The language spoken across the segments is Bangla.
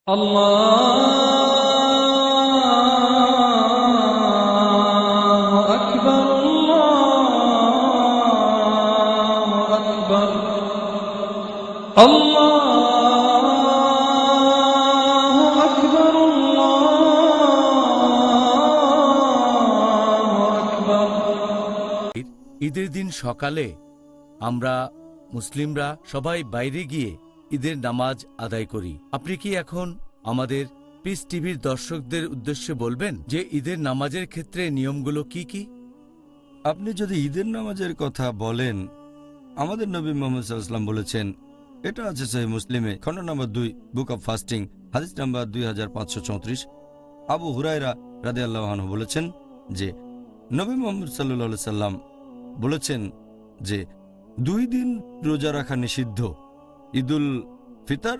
الله أكبر الله أكبر الله أكبر الله أكبر। ঈদের দিন সকালে আমরা মুসলিমরা সবাই বাইরে গিয়ে ঈদের নামাজ আদায় করি। আপনি কি এখন আমাদের পিস টিভির দর্শকদের উদ্দেশ্যে বলবেন যে ঈদের নামাজের ক্ষেত্রে নিয়মগুলো কি কি? আপনি যদি ঈদের নামাজের কথা বলেন, আমাদের নবী মুহাম্মদ সাল্লাল্লাহু আলাইহি ওয়াসাল্লাম বলেছেন, এটা আছে সহিহ মুসলিমে খণ্ড নম্বর 2 বুক অব ফাস্টিং হাদিস নাম্বার 2534। আবু হুরায়রা রাদিয়াল্লাহু আনহু বলেছেন যে নবী মুহাম্মদ সাল্লাল্লাহু আলাইহি ওয়াসাল্লাম বলেছেন যে 2 দিন রোজা রাখা নিষিদ্ধ, ঈদুল ফিতর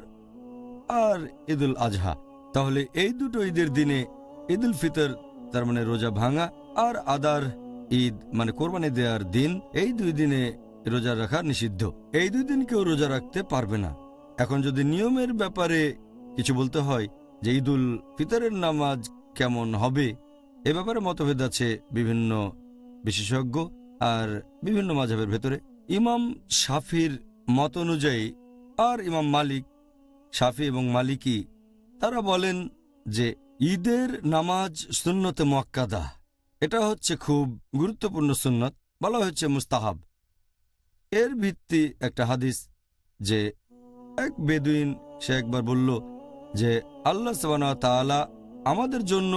আর ঈদুল আজহা। তাহলে এই দুটো ঈদের দিনে ঈদুল ফিতর তার মানে রোজা ভাঙা, আর আদার ঈদ মানে কোরবানি দেওয়ার দিন, এই 2 দিনে রোজা রাখা নিষিদ্ধ। এই 2 দিন কেউ রোজা রাখতে পারবে না। এখন যদি নিয়মের ব্যাপারে কিছু বলতে হয় যে ঈদুল ফিতরের নামাজ কেমন হবে, এ ব্যাপারে মতভেদ আছে বিভিন্ন বিশেষজ্ঞ আর বিভিন্ন মাযহাবের ভেতরে। ইমাম শাফির মত অনুযায়ী আর ইমাম মালিক, শাফি এবং মালিকি, তারা বলেন যে ঈদের নামাজ সুন্নতে মুআক্কাদা, এটা হচ্ছে খুব গুরুত্বপূর্ণ সুন্নত, বলা হচ্ছে মুস্তাহাব। এর ভিত্তি একটা হাদিস যে এক বেদুইন সে একবার বলল যে আল্লাহ সুবহানাহু ওয়া তাআলা আমাদের জন্য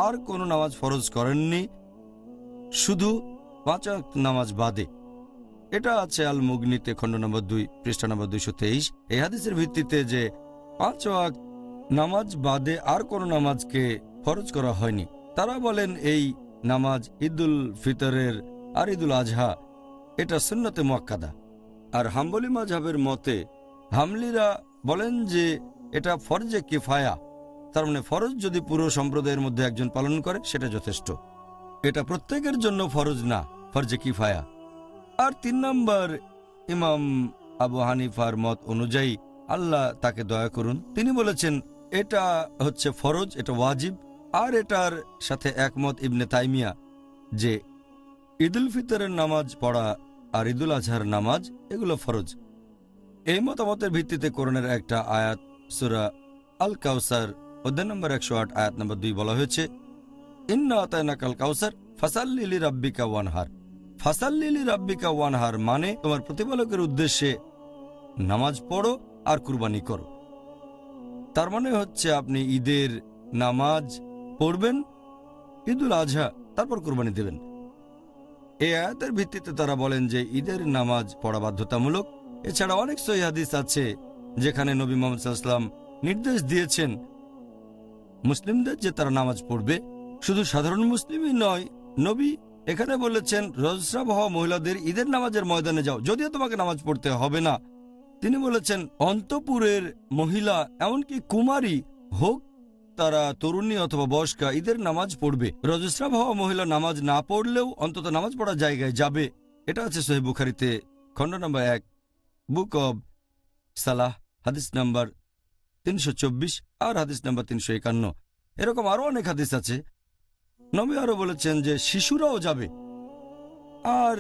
আর কোনো নামাজ ফরজ করেননি, শুধু 5 ওয়াক্ত নামাজ বাদে। এটা আছে আল মুগনিতে খণ্ড নম্বর 2 পৃষ্ঠা নম্বর 223। এই হাদিসের ভিত্তিতে যে 5 ওয়াক্ত নামাজ বাদে আর কোনো নামাজকে ফরজ করা হয়নি। তারা বলেন এই নামাজ ঈদুল ফিতরের আর ঈদুল আজহা এটা সুন্নতে মুআক্কাদা। আর হাম্বলি মাযহাবের মতে হামলিরা বলেন যে এটা ফরজে কিফায়া, তার মানে ফরজ যদি পুরো সম্প্রদায়ের মধ্যে একজন পালন করে সেটা যথেষ্ট, এটা প্রত্যেকের জন্য ফরজ না, ফরজে কিফায়া। আর 3 নম্বর ইমাম আবু হানিফার মত অনুযায়ী, আল্লাহ তাকে দয়া করুন, তিনি বলেছেন এটা হচ্ছে ফরজ, এটা ওয়াজিব। আর এটার সাথে একমত ইবনে তাইমিয়া যে ঈদুল ফিতরের নামাজ পড়া আর ঈদুল আজহার নামাজ এগুলো ফরজ। এই মতামতের ভিত্তিতে কোরআনের একটা আয়াত সূরা আল কাউসার অধ্যায় নম্বর 108 আয়াত নম্বর 2 বলা হয়েছে, ইন্না আতাইনাকাল কাউসার ফাসাল্লি লিরাব্বিকা ওয়ানহার। ফাসাল্লি লিরাব্বিকা ওয়ানহার মানে তোমার প্রতিপালকের উদ্দেশ্যে নামাজ পড়ো আর কুরবানি করো। তার মানে হচ্ছে আপনি ঈদের নামাজ পড়বেন, ঈদুল আজহা, তারপর কুরবানি দেবেন। এই আয়াতের ভিত্তিতে তারা বলেন যে ঈদের নামাজ পড়া বাধ্যতামূলক। এছাড়া অনেক সহিহ হাদিস আছে যেখানে নবী মুহাম্মদ সাল্লাল্লাহু আলাইহি ওয়াসাল্লাম নির্দেশ দিয়েছেন মুসলিমদের যে তারা নামাজ পড়বে। শুধু সাধারণ মুসলিমই নয়, নবী এখানে বলেছেন রজস্রাব হওয়া মহিলাদের ঈদের নামাজের ময়দানে যাও, যদিও তোমাকে নামাজ পড়তে হবে না। তিনি বলেছেন অন্তপুরের মহিলা, এমনকি কুমারী হোক, তারা তরুণী অথবা বয়স্কা, ঈদের নামাজ পড়বে। রজস্রাব হওয়া মহিলা নামাজ না পড়লেও অন্তত নামাজ পড়ার জায়গায় যাবে। এটা আছে সহিহ বুখারীতে খণ্ড নম্বর 1 বুক অব সালাহ হাদিস নাম্বার 324 আর হাদিস নাম্বার 351। এরকম আরো অনেক হাদিস আছে। নবী আরো বলেছেন যে শিশুরাও যাবে। আর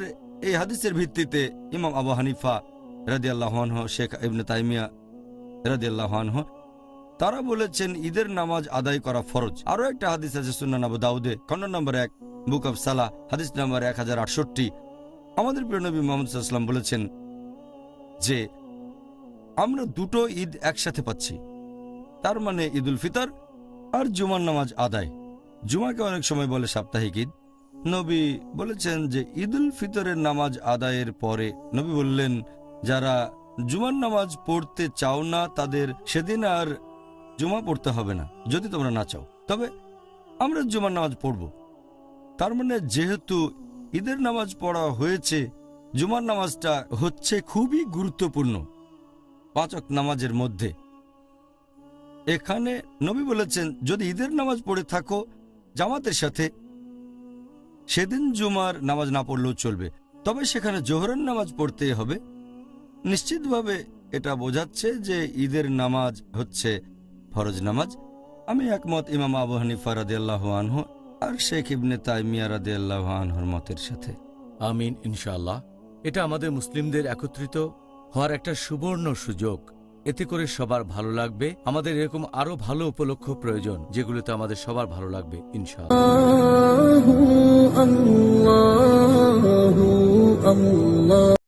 এই হাদিসের ভিত্তিতে ইমাম আবু হানিফা রাদিয়াল্লাহু আনহু, শেখ ইবনে তাইমিয়া রাদিয়াল্লাহু আনহু, তারা বলেছেন ঈদের নামাজ আদায় করা ফরজ। আরো একটা হাদিস আছে সুনান আবু দাউদে খণ্ড নম্বর 1 বুক অব সালাহ হাদিস নাম্বার 1068। আমাদের প্রিয় নবী মুহাম্মদ সাল্লাল্লাহু আলাইহি ওয়াসাল্লাম বলেছেন যে আমরা দুটো ঈদ একসাথে পাচ্ছি, তার মানে ঈদুল ফিতর আর জুমার নামাজ আদায়। জুমাকে অনেক সময় বলে সাপ্তাহিক ঈদ। নবী বলেছেন যে ঈদুল ফিতরের নামাজ আদায়ের পরে নবী বললেন, যারা জুমার নামাজ পড়তে চাও না তাদের সেদিন আর জুমা পড়তে হবে না, যদি তোমরা না চাও। তবে আমরা জুমার নামাজ পড়ব। তার মানে যেহেতু ঈদের নামাজ পড়া হয়েছে, জুমার নামাজটা হচ্ছে খুবই গুরুত্বপূর্ণ 5 ওয়াক্ত নামাজের মধ্যে। এখানে নবী বলেছেন যদি ঈদের নামাজ পড়ে থাকো জামাতের সাথে, সেদিন জুমার নামাজ না পড়লেও চলবে, তবে সেখানে জোহরের নামাজ পড়তে হবে। নিশ্চিতভাবে এটা বোঝাচ্ছে যে ঈদের নামাজ হচ্ছে ফরজ নামাজ। আমি একমত ইমাম আবু হানিফা রাদিয়াল্লাহু আনহু আর শেখ ইবনে তাইমিয়া রাদিয়াল্লাহু আনহুর মতের সাথে। আমিন ইনশাআল্লাহ। এটা আমাদের মুসলিমদের একত্রিত হওয়ার একটা সুবর্ণ সুযোগ। এতে করে সবার ভালো লাগবে। আমাদের এরকম আরো ভালো উপলক্ষ প্রয়োজন, যেগুলোতে আমাদের সবার ভালো লাগবে ইনশাআল্লাহ। আল্লাহু আল্লাহ।